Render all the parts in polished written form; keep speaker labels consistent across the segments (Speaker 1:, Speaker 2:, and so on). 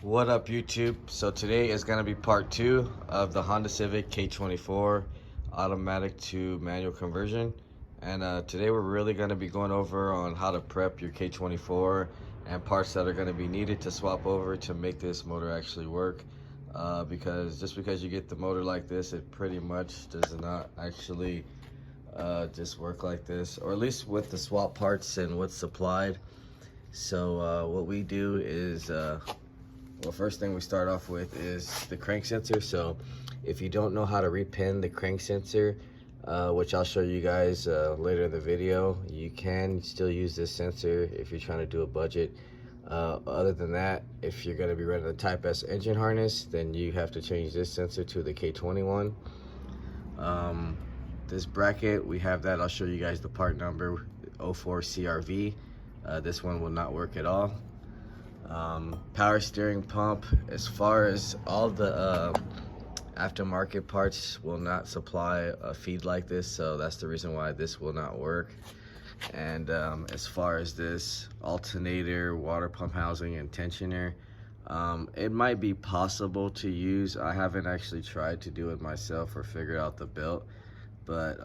Speaker 1: What up, YouTube? So today is going to be part 2 of the Honda Civic K24 automatic to manual conversion. And today we're really going to be going over on how to prep your K24 and parts that are going to be needed to swap over to make this motor actually work. Because just because you get the motor like this, it pretty much does not actually just work like this, or at least with the swap parts and what's supplied. So what we do is well, first thing we start off with is the crank sensor. So if you don't know how to repin the crank sensor, which I'll show you guys later in the video, you can still use this sensor if you're trying to do a budget. Other than that, if you're going to be running the Type S engine harness, then you have to change this sensor to the K21. This bracket, we have that. I'll show you guys the part number, 04CRV. This one will not work at all. Power steering pump, as far as all the aftermarket parts will not supply a feed like this, so that's the reason why this will not work. And as far as this alternator, water pump housing, and tensioner, it might be possible to use. I haven't actually tried to do it myself or figured out the build, but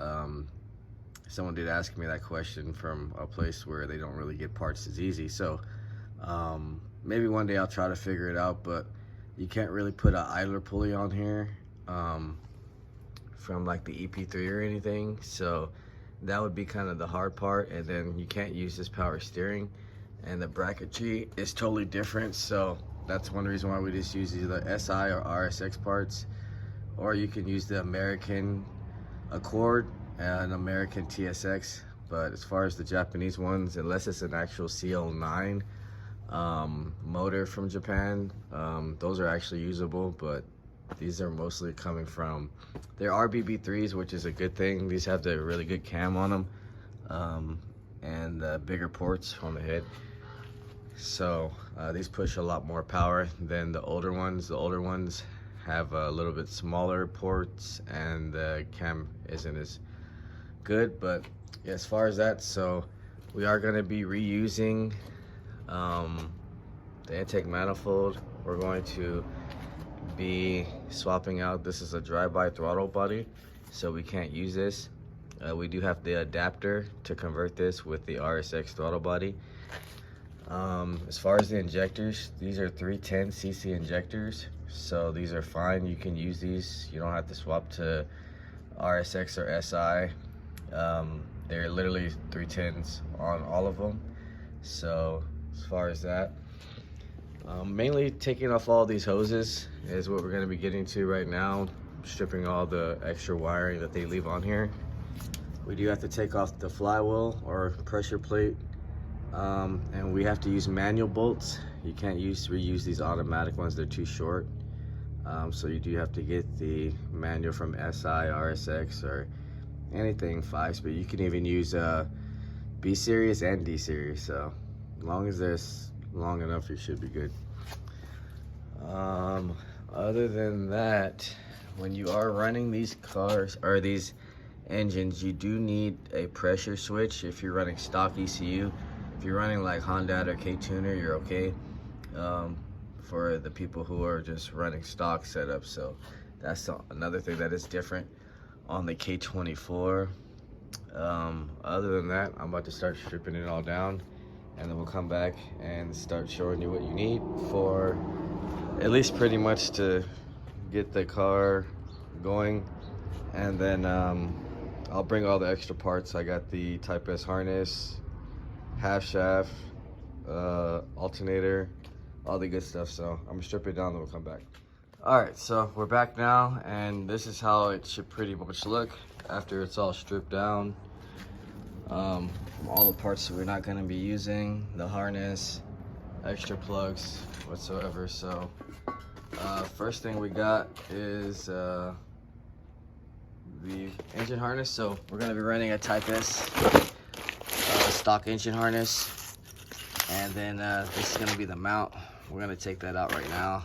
Speaker 1: someone did ask me that question from a place where they don't really get parts as easy. So maybe one day I'll try to figure it out, but you can't really put an idler pulley on here from like the EP3 or anything, so that would be kind of the hard part. And then you can't use this power steering, and the bracketry is totally different, so that's one reason why we just use either SI or RSX parts, or you can use the American Accord and American TSX. But as far as the Japanese ones, unless it's an actual CL9 motor from Japan, those are actually usable, but these are mostly coming from their RBB3s, which is a good thing. These have the really good cam on them, and bigger ports on the head, so these push a lot more power than the older ones. The older ones have a little bit smaller ports, and the cam isn't as good. But yeah, as far as that, so we are going to be reusing the intake manifold. We're going to be swapping out. This is a drive-by throttle body, so we can't use this. We do have the adapter to convert this with the RSX throttle body. As far as the injectors, these are 310cc injectors, so these are fine. You can use these. You don't have to swap to RSX or SI. They're literally 310s on all of them. So as far as that, mainly taking off all these hoses is what we're going to be getting to right now, stripping all the extra wiring that they leave on here. We do have to take off the flywheel or pressure plate, and we have to use manual bolts. You can't reuse these automatic ones, they're too short. So you do have to get the manual from SI, RSX, or anything 5-speed. You can even use B series and D series, so as long as there's long enough, you should be good. Other than that, when you are running these cars or these engines, you do need a pressure switch. If you're running stock ECU, if you're running like Honda or K-Tuner, you're okay. For the people who are just running stock setup, so that's another thing that is different on the K24. Other than that, I'm about to start stripping it all down, and then we'll come back and start showing you what you need for at least pretty much to get the car going. And then I'll bring all the extra parts. I got the Type S harness, half shaft, alternator, all the good stuff. So I'm gonna strip it down, then we'll come back. All right, so we're back now, and this is how it should pretty much look after it's all stripped down. From all the parts that we're not going to be using, the harness, extra plugs whatsoever. So first thing we got is the engine harness. So we're going to be running a Type S stock engine harness, and then this is going to be the mount. We're going to take that out right now.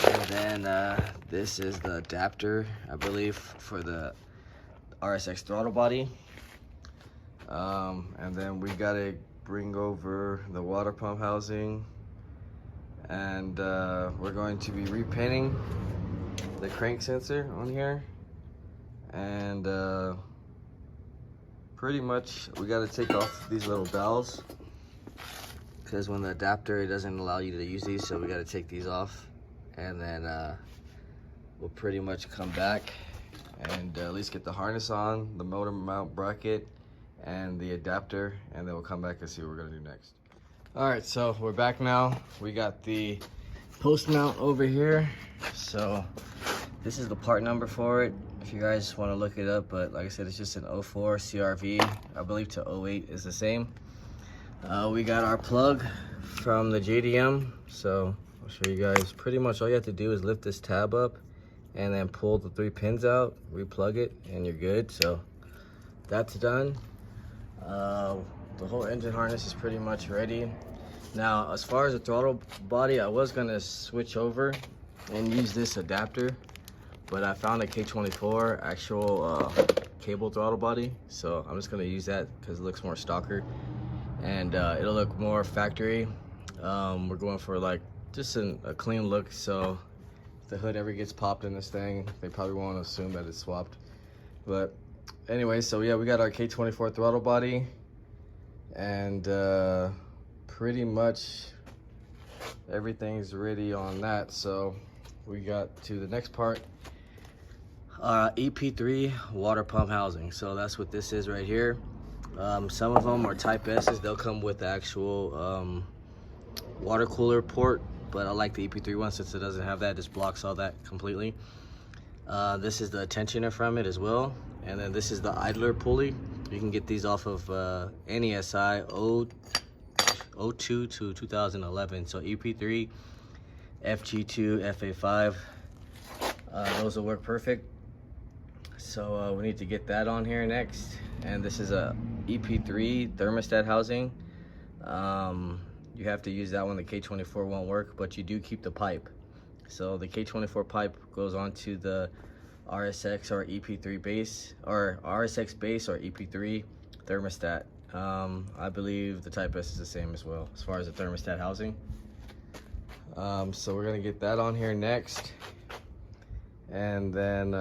Speaker 1: And then this is the adapter, I believe, for the RSX throttle body. And then we gotta bring over the water pump housing, and we're going to be repainting the crank sensor on here. And pretty much we got to take off these little valves, because when the adapter, it doesn't allow you to use these, so we got to take these off. And then we'll pretty much come back and at least get the harness on, the motor mount bracket, and the adapter, and then we'll come back and see what we're gonna do next. All right, so we're back now. We got the post mount over here. So this is the part number for it, if you guys want to look it up, but like I said, it's just an 04 CRV. I believe to 08 is the same. We got our plug from the JDM, so I'll show you guys. Pretty much all you have to do is lift this tab up and then pull the 3 pins out, replug it, and you're good. So that's done. The whole engine harness is pretty much ready. Now, as far as the throttle body, I was gonna switch over and use this adapter, but I found a K24 actual cable throttle body, so I'm just gonna use that because it looks more stocker and it'll look more factory. We're going for like just a clean look, so if the hood ever gets popped in this thing, they probably won't assume that it's swapped. But anyway, so yeah, we got our K24 throttle body, and pretty much everything's ready on that. So we got to the next part, EP3 water pump housing. So that's what this is right here. Some of them are type S's. They'll come with the actual water cooler port, but I like the EP3 one since it doesn't have that. It just blocks all that completely. This is the tensioner from it as well, and then this is the idler pulley. You can get these off of NESI 02 to 2011. So EP3, FG2, FA5, those will work perfect. So we need to get that on here next. And this is a EP3 thermostat housing. You have to use that one. The K24 won't work, but you do keep the pipe. So the K24 pipe goes onto the RSX or EP3 base, or RSX base or EP3 thermostat. I believe the type S is the same as well as far as the thermostat housing. So we're gonna get that on here next, and then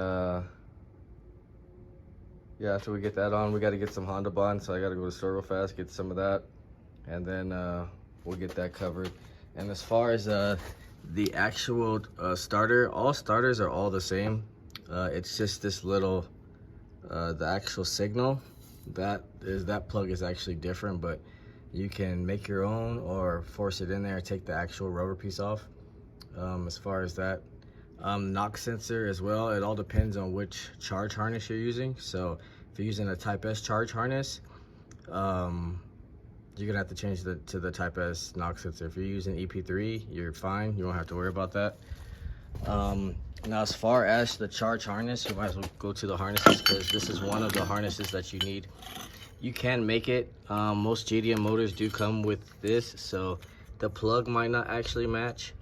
Speaker 1: yeah, after we get that on, we got to get some Honda Bond, so I got to go to the store real fast, get some of that, and then we'll get that covered. And as far as the actual starter, all starters are all the same. It's just this little, the actual signal, that plug is actually different, but you can make your own or force it in there, take the actual rubber piece off. As far as that, knock sensor as well, it all depends on which charge harness you're using. So if you're using a type S charge harness, you're gonna have to change to the type S knock sensor. If you're using EP3, you're fine, you won't have to worry about that. Now as far as the charge harness, you might as well go to the harnesses, because this is one of the harnesses that you need. You can make it, most JDM motors do come with this, so the plug might not actually match,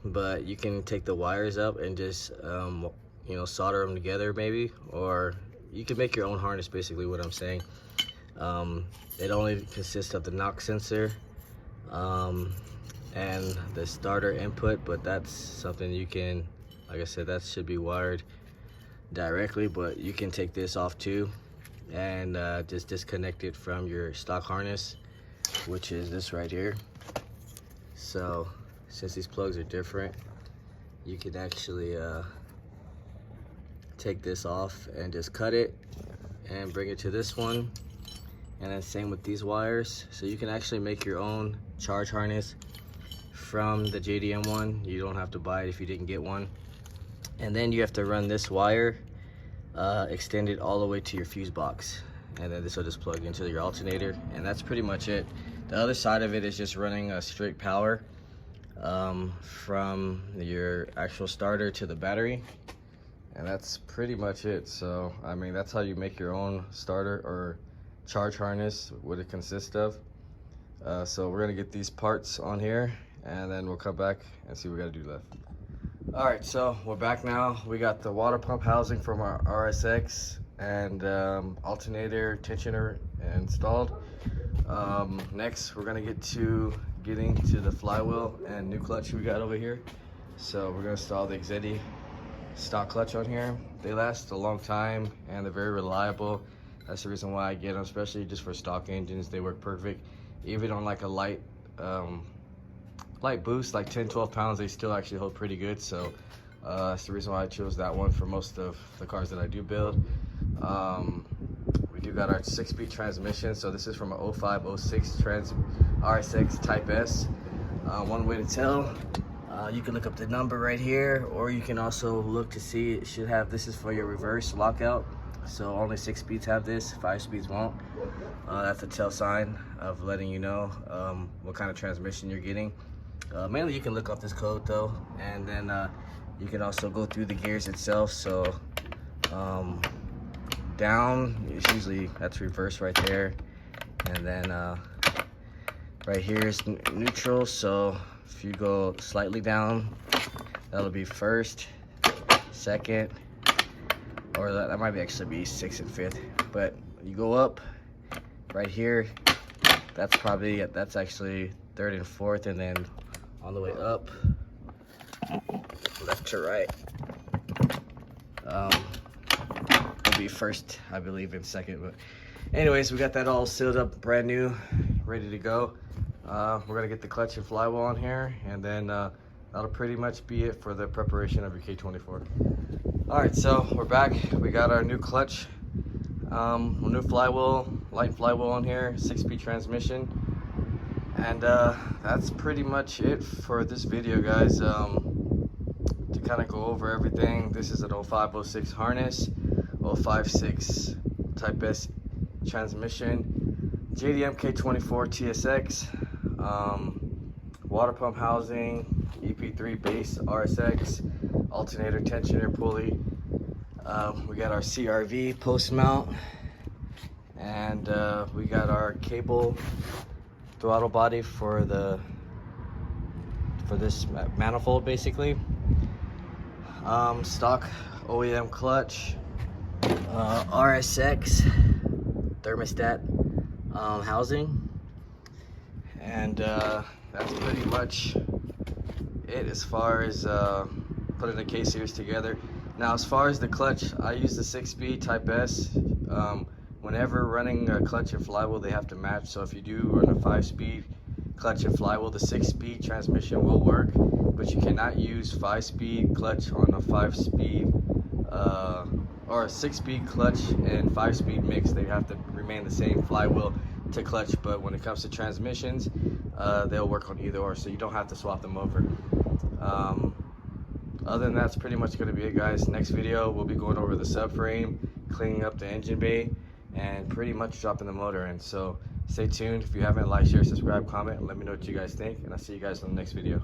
Speaker 1: but you can take the wires up and just you know, solder them together maybe, or you can make your own harness, basically what I'm saying. It only consists of the knock sensor and the starter input, but that's something you can, like I said, that should be wired directly, but you can take this off too and just disconnect it from your stock harness, which is this right here. So since these plugs are different, you can actually take this off and just cut it and bring it to this one, and then same with these wires. So you can actually make your own charge harness from the JDM one. You don't have to buy it if you didn't get one. And then you have to run this wire, extend it all the way to your fuse box, and then this will just plug into your alternator, and that's pretty much it. The other side of it is just running a straight power from your actual starter to the battery, and that's pretty much it. So I mean, that's how you make your own starter or charge harness, what it consists of. So we're gonna get these parts on here, and then we'll come back and see what we gotta do left. All right, so we're back now. We got the water pump housing from our RSX and alternator tensioner installed. Next, we're gonna get to getting to the flywheel and new clutch we got over here. So we're gonna install the ekk2 stock clutch on here. They last a long time and they're very reliable. That's the reason why I get them, especially just for stock engines. They work perfect. Even on like a light boost, like 10-12 pounds, they still actually hold pretty good. So that's the reason why I chose that one for most of the cars that I do build. We do got our 6-speed transmission. So this is from a 05, 06 RSX Type S. One way to tell, you can look up the number right here, or you can also look to see it should have, this is for your reverse lockout. So only 6 speeds have this, 5 speeds won't. That's a tell sign of letting you know what kind of transmission you're getting. Mainly you can look up this code though, and then you can also go through the gears itself. So down is usually, that's reverse right there, and then right here is neutral. So if you go slightly down, that'll be first, second, or that might actually be 6th and 5th. But you go up right here, that's actually 3rd and 4th, and then on the way up, left to right, will be 1st, I believe, and 2nd. But anyways, we got that all sealed up, brand new, ready to go. We're gonna get the clutch and flywheel on here, and then that'll pretty much be it for the preparation of your K24. All right, so we're back. We got our new clutch, new flywheel, light flywheel on here, 6-speed transmission, and that's pretty much it for this video, guys. To kind of go over everything, this is an 05, 06 harness, 05, 6 Type S transmission, JDM k24 TSX, water pump housing, EP3 base RSX, alternator tensioner pulley. We got our CRV post mount, and we got our cable throttle body for this manifold, basically. Stock OEM clutch, RSX thermostat housing, and that's pretty much it as far as putting the K series together. Now, as far as the clutch, I use the 6-speed Type S. Whenever running a clutch and flywheel, they have to match. So if you do run a 5-speed clutch and flywheel, the 6-speed transmission will work, but you cannot use 5-speed clutch on a 5-speed or a 6-speed clutch and 5-speed mix. They have to remain the same flywheel to clutch, but when it comes to transmissions, they'll work on either or, so you don't have to swap them over. Other than that's pretty much going to be it, guys. Next video, we'll be going over the subframe, cleaning up the engine bay, and pretty much dropping the motor in. So stay tuned. If you haven't, like, share, subscribe, comment, and let me know what you guys think, and I'll see you guys in the next video.